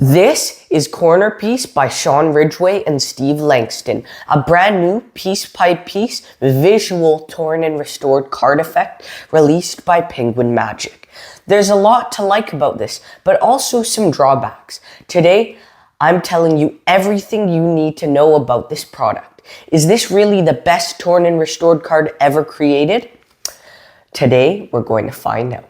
This is Corner Piece by Sean Ridgeway and Steve Langston, a brand new piece-by-piece visual torn and restored card effect released by Penguin Magic. There's a lot to like about this, but also some drawbacks. Today, I'm telling you everything you need to know about this product. Is this really the best torn and restored card ever created? Today, we're going to find out.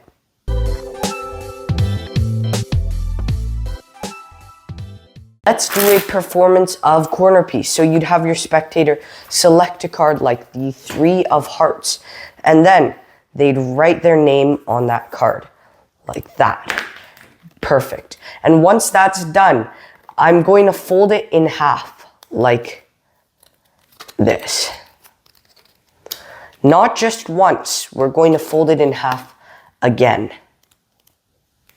Let's do a performance of Corner Piece. So you'd have your spectator select a card like the 3 of Hearts, and then they'd write their name on that card, like that. Perfect. And once that's done, I'm going to fold it in half, like this. Not just once, we're going to fold it in half again,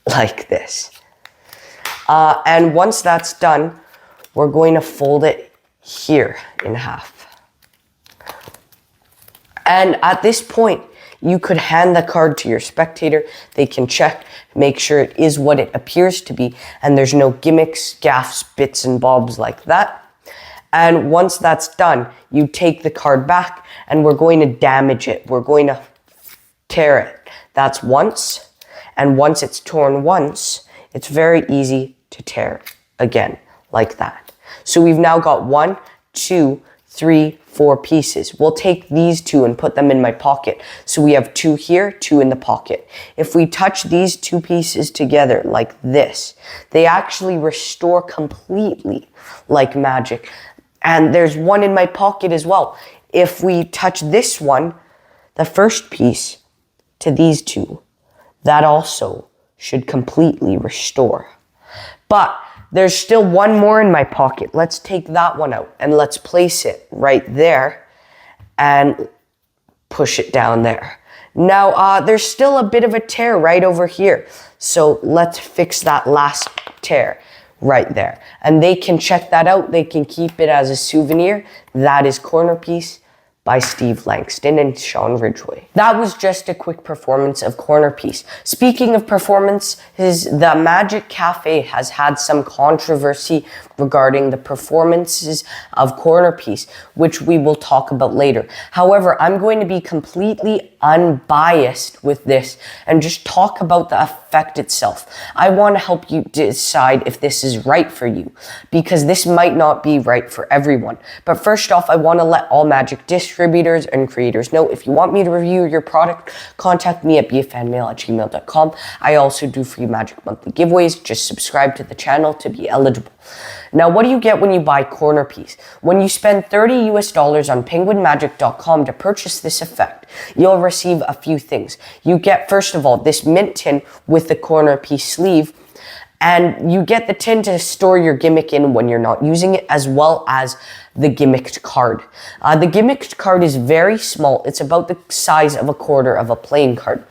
like this. And once that's done, we're going to fold it here in half. And at this point, you could hand the card to your spectator. They can check, make sure it is what it appears to be, and there's no gimmicks, gaffes, bits and bobs like that. And once that's done, you take the card back and we're going to damage it. We're going to tear it. That's once. And once it's torn once, it's very easy to tear again, like that. So we've now got 1, 2, 3, 4 pieces. We'll take these 2 and put them in my pocket. So we have 2 here, 2 in the pocket. If we touch these 2 pieces together like this, they actually restore completely like magic. And there's 1 in my pocket as well. If we touch this one, the first piece, to these 2, that also should completely restore. But there's still 1 more in my pocket. Let's take that one out and let's place it right there and push it down there. Now, there's still a bit of a tear right over here. So let's fix that last tear right there. And they can check that out. They can keep it as a souvenir. That is Corner Piece by Steve Langston and Sean Ridgeway. That was just a quick performance of Corner Piece. Speaking of performances, the Magic Cafe has had some controversy regarding the performances of Corner Piece, which we will talk about later. However, I'm going to be completely unbiased with this and just talk about the effect itself. I want to help you decide if this is right for you, because this might not be right for everyone. But first off, I want to let all Magic distributors and creators know, if you want me to review your product, contact me at bfanmail@gmail.com. I also do free Magic monthly giveaways. Just subscribe to the channel to be eligible. Now, what do you get when you buy Corner Piece? When you spend $30 US on penguinmagic.com to purchase this effect, you'll receive a few things. You get, first of all, this mint tin with the Corner Piece sleeve, and you get the tin to store your gimmick in when you're not using it, as well as the gimmicked card. The gimmicked card is very small. It's about the size of a quarter of a playing card.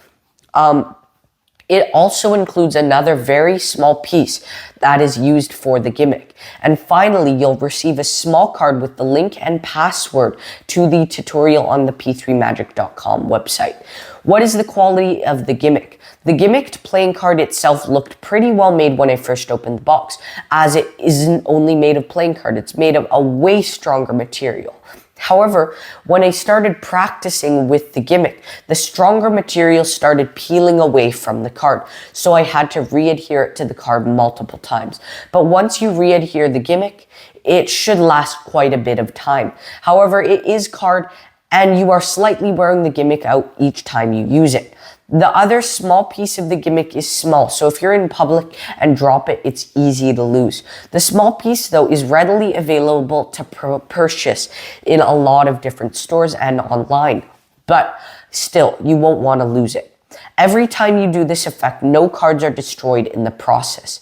It also includes another very small piece that is used for the gimmick. And finally, you'll receive a small card with the link and password to the tutorial on the p3magic.com website. What is the quality of the gimmick? The gimmicked playing card itself looked pretty well made when I first opened the box, as it isn't only made of playing card, it's made of a way stronger material. However, when I started practicing with the gimmick, the stronger material started peeling away from the card, so I had to re-adhere it to the card multiple times. But once you re-adhere the gimmick, it should last quite a bit of time. However, it is card, and you are slightly wearing the gimmick out each time you use it. The other small piece of the gimmick is small, so if you're in public and drop it, it's easy to lose. The small piece, though, is readily available to purchase in a lot of different stores and online, but still, you won't want to lose it. Every time you do this effect, no cards are destroyed in the process.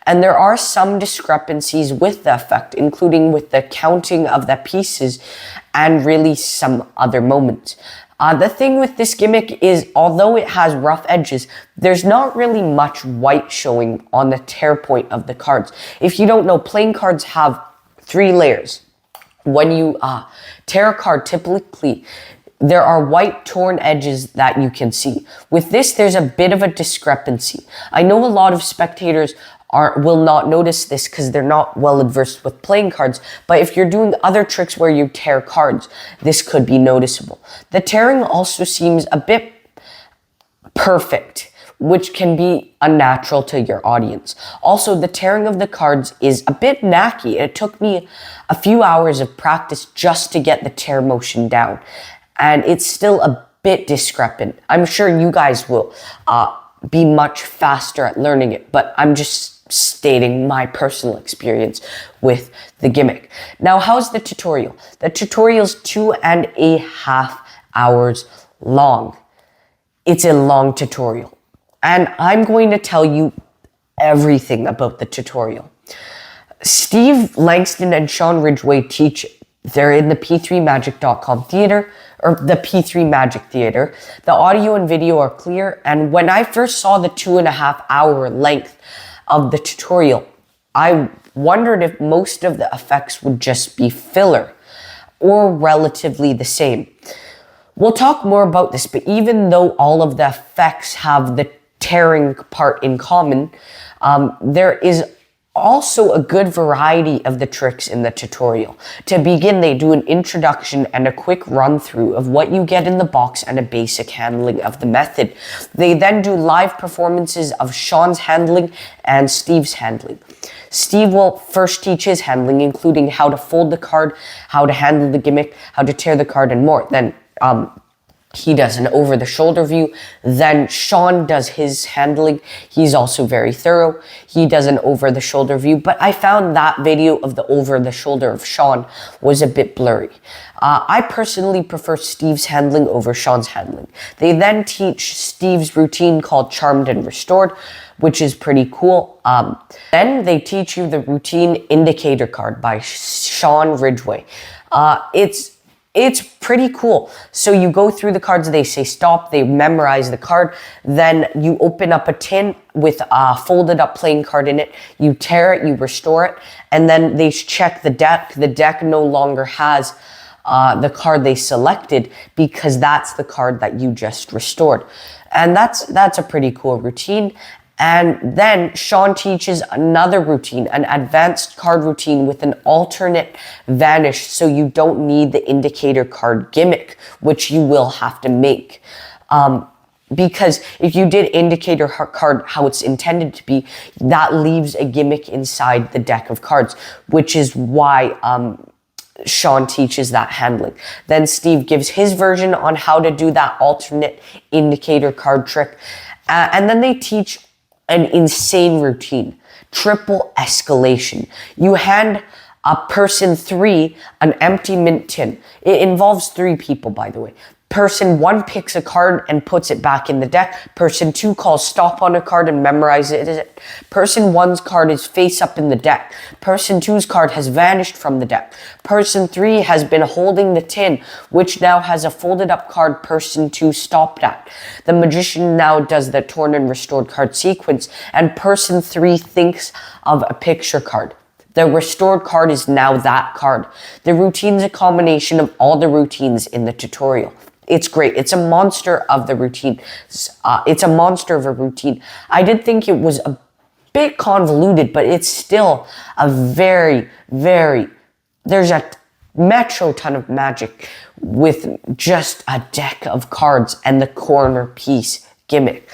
And there are some discrepancies with the effect, including with the counting of the pieces and really some other moments. The thing with this gimmick is, although it has rough edges, there's not really much white showing on the tear point of the cards. If you don't know, playing cards have 3 layers. When you tear a card, typically there are white torn edges that you can see. With this, there's a bit of a discrepancy. I know a lot of spectators will not notice this because they're not well adversed with playing cards. But if you're doing other tricks where you tear cards, this could be noticeable. The tearing also seems a bit perfect, which can be unnatural to your audience. Also, the tearing of the cards is a bit knacky. It took me a few hours of practice just to get the tear motion down, and it's still a bit discrepant. I'm sure you guys will be much faster at learning it, but I'm just stating my personal experience with the gimmick. Now, how's the tutorial? The tutorial's 2.5 hours long. It's a long tutorial, and I'm going to tell you everything about the tutorial. Steve Langston and Sean Ridgeway teach it. They're in the p3magic.com theater, or the P3 Magic Theater. The audio and video are clear, and when I first saw the 2.5 hour length of the tutorial, I wondered if most of the effects would just be filler or relatively the same. We'll talk more about this, but even though all of the effects have the tearing part in common, there is also a good variety of the tricks in the tutorial. To begin, they do an introduction and a quick run through of what you get in the box and a basic handling of the method. They then do live performances of Sean's handling and Steve's handling. Steve will first teach his handling, including how to fold the card, how to handle the gimmick, how to tear the card, and more. Then he does an over-the-shoulder view. Then Sean does his handling. He's also very thorough. He does an over-the-shoulder view, but I found that video of the over-the-shoulder of Sean was a bit blurry. I personally prefer Steve's handling over Sean's handling. They then teach Steve's routine called Charmed and Restored, which is pretty cool. Then they teach you the routine indicator card by Sean Ridgeway. It's pretty cool. So you go through the cards, they say stop, they memorize the card, then you open up a tin with a folded up playing card in it, you tear it, you restore it, and then they check the deck. The deck no longer has the card they selected because that's the card that you just restored. And that's a pretty cool routine. And then Sean teaches another routine, an advanced card routine with an alternate vanish, so you don't need the indicator card gimmick, which you will have to make. Because if you did indicator card how it's intended to be, that leaves a gimmick inside the deck of cards, which is why Sean teaches that handling. Then Steve gives his version on how to do that alternate indicator card trick. And then they teach an insane routine, triple escalation. You hand a person 3 an empty mint tin. It involves 3 people, by the way. Person 1 picks a card and puts it back in the deck. Person 2 calls stop on a card and memorizes it. Person 1's card is face up in the deck. Person 2's card has vanished from the deck. Person 3 has been holding the tin, which now has a folded up card person 2 stopped at. The magician now does the torn and restored card sequence, and person 3 thinks of a picture card. The restored card is now that card. The routine's a combination of all the routines in the tutorial. It's great. It's a monster of the routine. It's a monster of a routine. I did think it was a bit convoluted, but it's still a very, there's a metro ton of magic with just a deck of cards and the corner piece gimmick.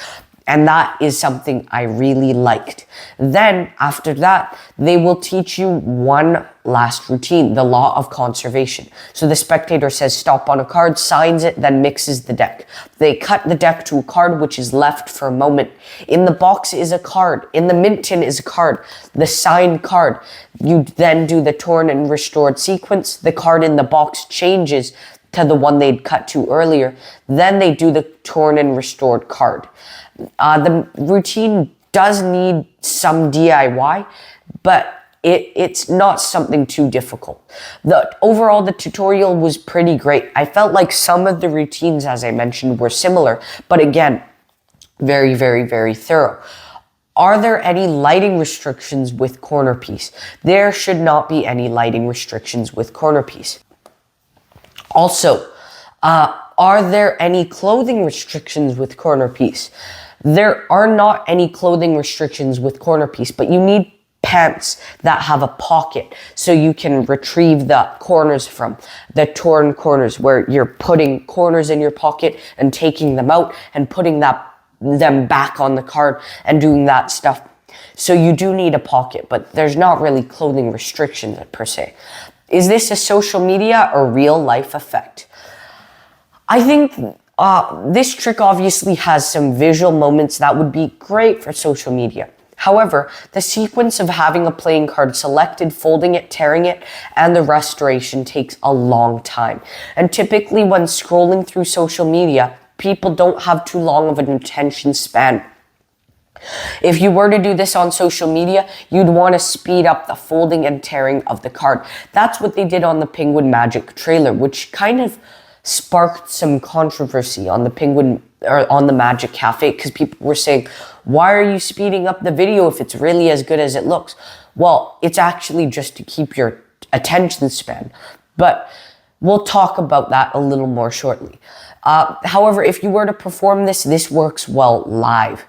And that is something I really liked. Then, after that, they will teach you one last routine, the law of conservation. So the spectator says stop on a card, signs it, then mixes the deck. They cut the deck to a card which is left for a moment. In the box is a card. In the mint tin is a card. The signed card. You then do the torn and restored sequence. The card in the box changes to the one they'd cut to earlier. Then they do the torn and restored card. The routine does need some DIY, but it's not something too difficult. Overall, the tutorial was pretty great. I felt like some of the routines, as I mentioned, were similar, but again, very, very thorough. Are there any lighting restrictions with corner piece? There should not be any lighting restrictions with corner piece. Also, are there any clothing restrictions with corner piece? There are not any clothing restrictions with corner piece, but you need pants that have a pocket so you can retrieve the corners from the torn corners, where you're putting corners in your pocket and taking them out and putting them back on the card and doing that stuff. So you do need a pocket, but there's not really clothing restrictions per se. Is this a social media or real life effect? I think this trick obviously has some visual moments that would be great for social media. However, the sequence of having a playing card selected, folding it, tearing it, and the restoration takes a long time. And typically when scrolling through social media, people don't have too long of an attention span. If you were to do this on social media, you'd want to speed up the folding and tearing of the card. That's what they did on the Penguin Magic trailer, which kind of sparked some controversy on the Magic Cafe, because people were saying, why are you speeding up the video if it's really as good as it looks? Well, it's actually just to keep your attention span, but we'll talk about that a little more shortly. However, if you were to perform this works well live.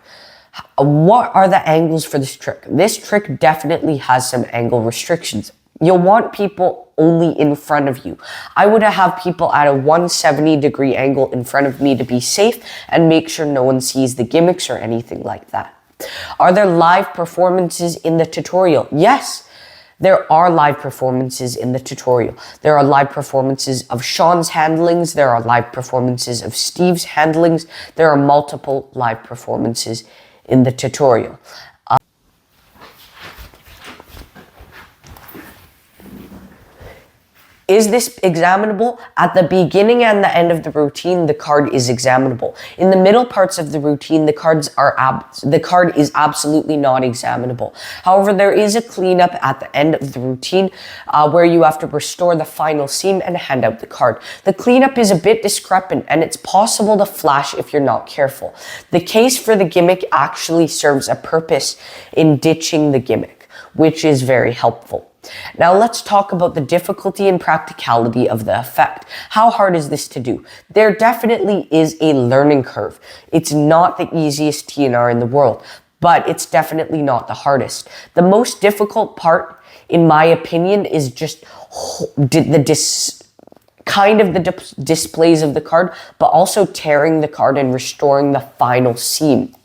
What are the angles for this trick? This trick definitely has some angle restrictions. You'll want people only in front of you. I would have people at a 170-degree angle in front of me to be safe and make sure no one sees the gimmicks or anything like that. Are there live performances in the tutorial? Yes, there are live performances in the tutorial. There are live performances of Sean's handlings. There are live performances of Steve's handlings. There are multiple live performances in the tutorial. Is this examinable? At the beginning and the end of the routine, the card is examinable. In the middle parts of the routine, the card is absolutely not examinable. However, there is a cleanup at the end of the routine where you have to restore the final seam and hand out the card. The cleanup is a bit discrepant and it's possible to flash if you're not careful. The case for the gimmick actually serves a purpose in ditching the gimmick, which is very helpful. Now let's talk about the difficulty and practicality of the effect. How hard is this to do? There definitely is a learning curve. It's not the easiest TNR in the world, but it's definitely not the hardest. The most difficult part, in my opinion, is just the displays of the card, but also tearing the card and restoring the final seam.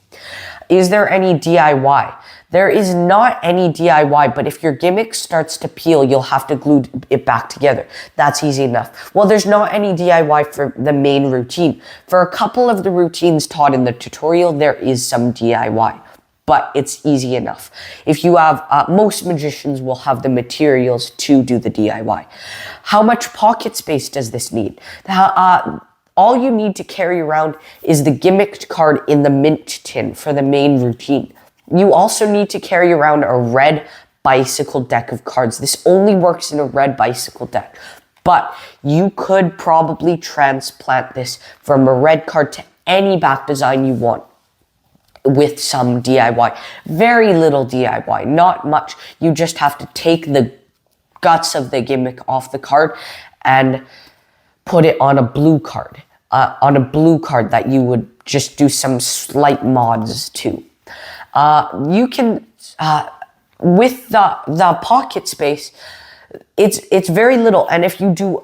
Is there any DIY? There is not any DIY, but if your gimmick starts to peel, you'll have to glue it back together. That's easy enough. Well, there's not any DIY for the main routine. For a couple of the routines taught in the tutorial, there is some DIY, but it's easy enough. If you have, most magicians will have the materials to do the DIY. How much pocket space does this need? All you need to carry around is the gimmicked card in the mint tin for the main routine. You also need to carry around a red bicycle deck of cards. This only works in a red bicycle deck, but you could probably transplant this from a red card to any back design you want with some DIY. Very little DIY, not much. You just have to take the guts of the gimmick off the card and put it on a blue card, that you would just do some slight mods to. You can, with the pocket space, it's very little. And if you do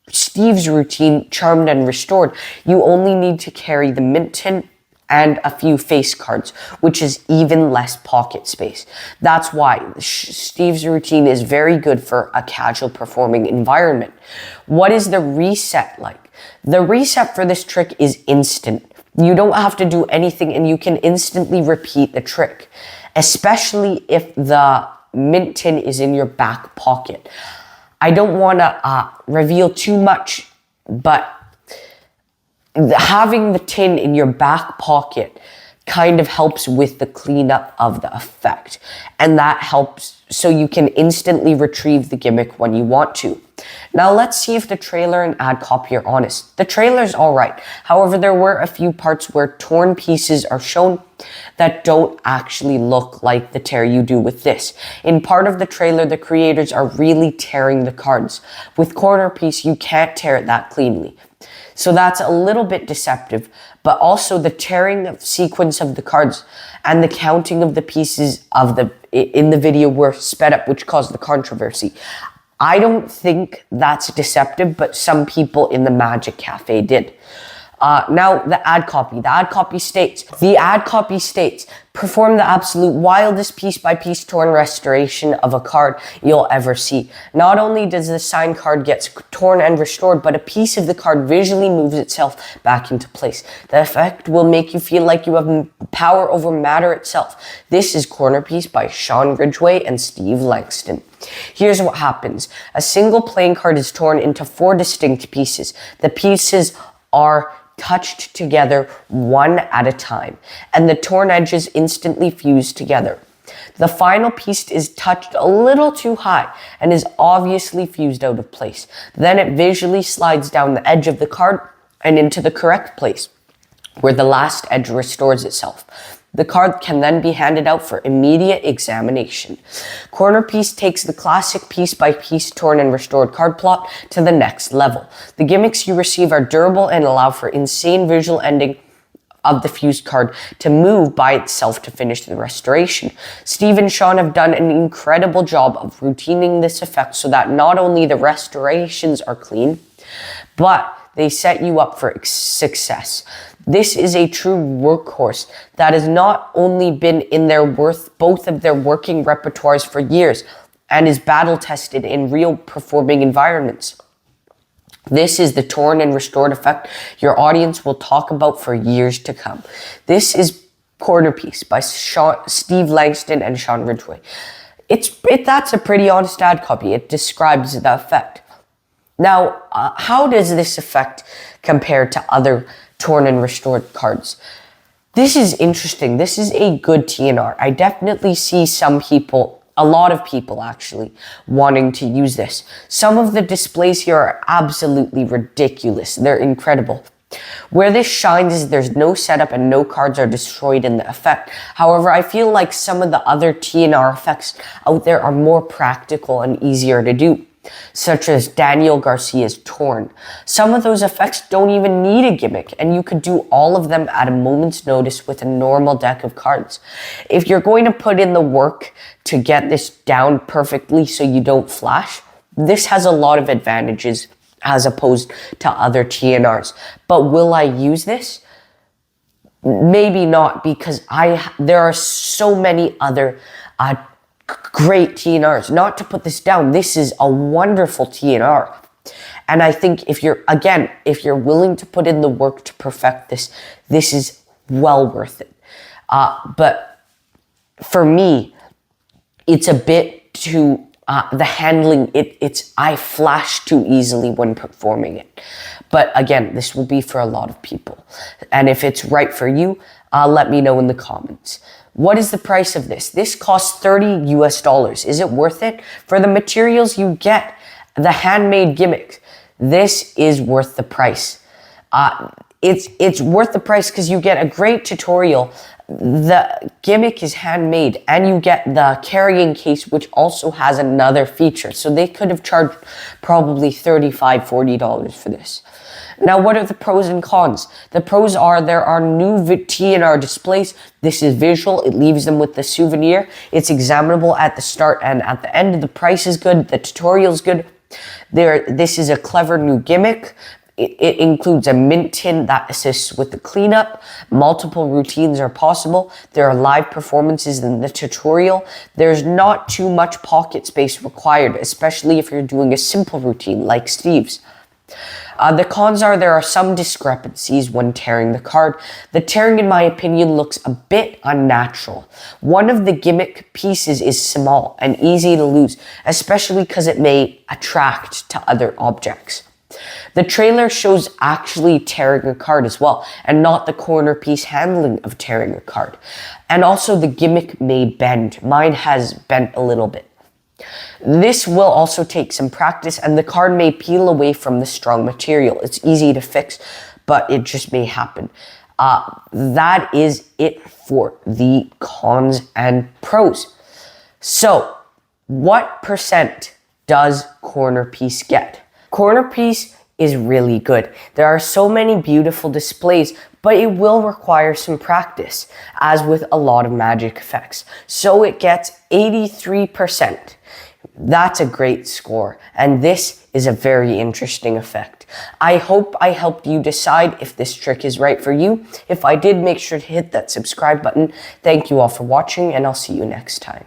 Steve's routine, Charmed and Restored, you only need to carry the mint tin and a few face cards, which is even less pocket space. That's why Steve's routine is very good for a casual performing environment. What is the reset like? The reset for this trick is instant. You don't have to do anything and you can instantly repeat the trick, especially if the mint tin is in your back pocket. I don't want to reveal too much, but having the tin in your back pocket kind of helps with the cleanup of the effect. And that helps so you can instantly retrieve the gimmick when you want to. Now let's see if the trailer and ad copy are honest. The trailer's alright. However, there were a few parts where torn pieces are shown that don't actually look like the tear you do with this. In part of the trailer, the creators are really tearing the cards. With corner piece, you can't tear it that cleanly. So that's a little bit deceptive, but also the tearing of sequence of the cards and the counting of the pieces of in the video were sped up, which caused the controversy. I don't think that's deceptive, but some people in the Magic Cafe did. Now, the ad copy. The ad copy states, perform the absolute wildest piece-by-piece torn restoration of a card you'll ever see. Not only does the signed card get torn and restored, but a piece of the card visually moves itself back into place. The effect will make you feel like you have power over matter itself. This is Corner Piece by Sean Ridgeway and Steve Langston. Here's what happens. A single playing card is torn into 4 distinct pieces. The pieces are touched together one at a time, and the torn edges instantly fuse together. The final piece is touched a little too high and is obviously fused out of place. Then it visually slides down the edge of the card and into the correct place, where the last edge restores itself. The card can then be handed out for immediate examination. Corner Piece takes the classic piece-by-piece torn and restored card plot to the next level. The gimmicks you receive are durable and allow for insane visual ending of the fused card to move by itself to finish the restoration. Steve and Sean have done an incredible job of routining this effect so that not only the restorations are clean, but they set you up for success. This is a true workhorse that has not only been in both of their working repertoires for years and is battle tested in real performing environments. This is the torn and restored effect your audience will talk about for years to come. This is Corner Piece by Steve Langston and Sean Ridgeway. That's a pretty honest ad copy. It describes the effect. Now, how does this effect compare to other torn and restored cards? This is interesting. This is a good TNR. I definitely see some people, a lot of people actually, wanting to use this. Some of the displays here are absolutely ridiculous. They're incredible. Where this shines is there's no setup and no cards are destroyed in the effect. However, I feel like some of the other TNR effects out there are more practical and easier to do, such as Daniel Garcia's Torn. Some of those effects don't even need a gimmick, and you could do all of them at a moment's notice with a normal deck of cards. If you're going to put in the work to get this down perfectly so you don't flash, this has a lot of advantages as opposed to other TNRs. But will I use this? Maybe not, because there are so many other great TNRs. Not to put this down, this is a wonderful TNR. And I think if you're willing to put in the work to perfect this, this is well worth it. But for me, it's a bit too, the handling, I flash too easily when performing it. But again, this will be for a lot of people. And if it's right for you, let me know in the comments. What is the price of this? This costs $30 US. Is it worth it? For the materials you get, the handmade gimmicks, this is worth the price. It's worth the price because you get a great tutorial. The gimmick is handmade, and you get the carrying case, which also has another feature. So they could have charged probably $35, $40 for this. Now, what are the pros and cons? The pros are there are new TNR displays. This is visual. It leaves them with the souvenir. It's examinable at the start and at the end. The price is good. The tutorial is good. This is a clever new gimmick. It includes a mint tin that assists with the cleanup. Multiple routines are possible. There are live performances in the tutorial. There's not too much pocket space required, especially if you're doing a simple routine like Steve's. The cons are there are some discrepancies when tearing the card. The tearing, in my opinion, looks a bit unnatural. One of the gimmick pieces is small and easy to lose, especially because it may attract to other objects. The trailer shows actually tearing a card as well, and not the corner piece handling of tearing a card. And also the gimmick may bend. Mine has bent a little bit. This will also take some practice, and the card may peel away from the strong material. It's easy to fix, but it just may happen. That is it for the cons and pros. So, what percent does Corner Piece get? Corner Piece is really good. There are so many beautiful displays, but it will require some practice, as with a lot of magic effects. So it gets 83%. That's a great score, and this is a very interesting effect. I hope I helped you decide if this trick is right for you. If I did, make sure to hit that subscribe button. Thank you all for watching, and I'll see you next time.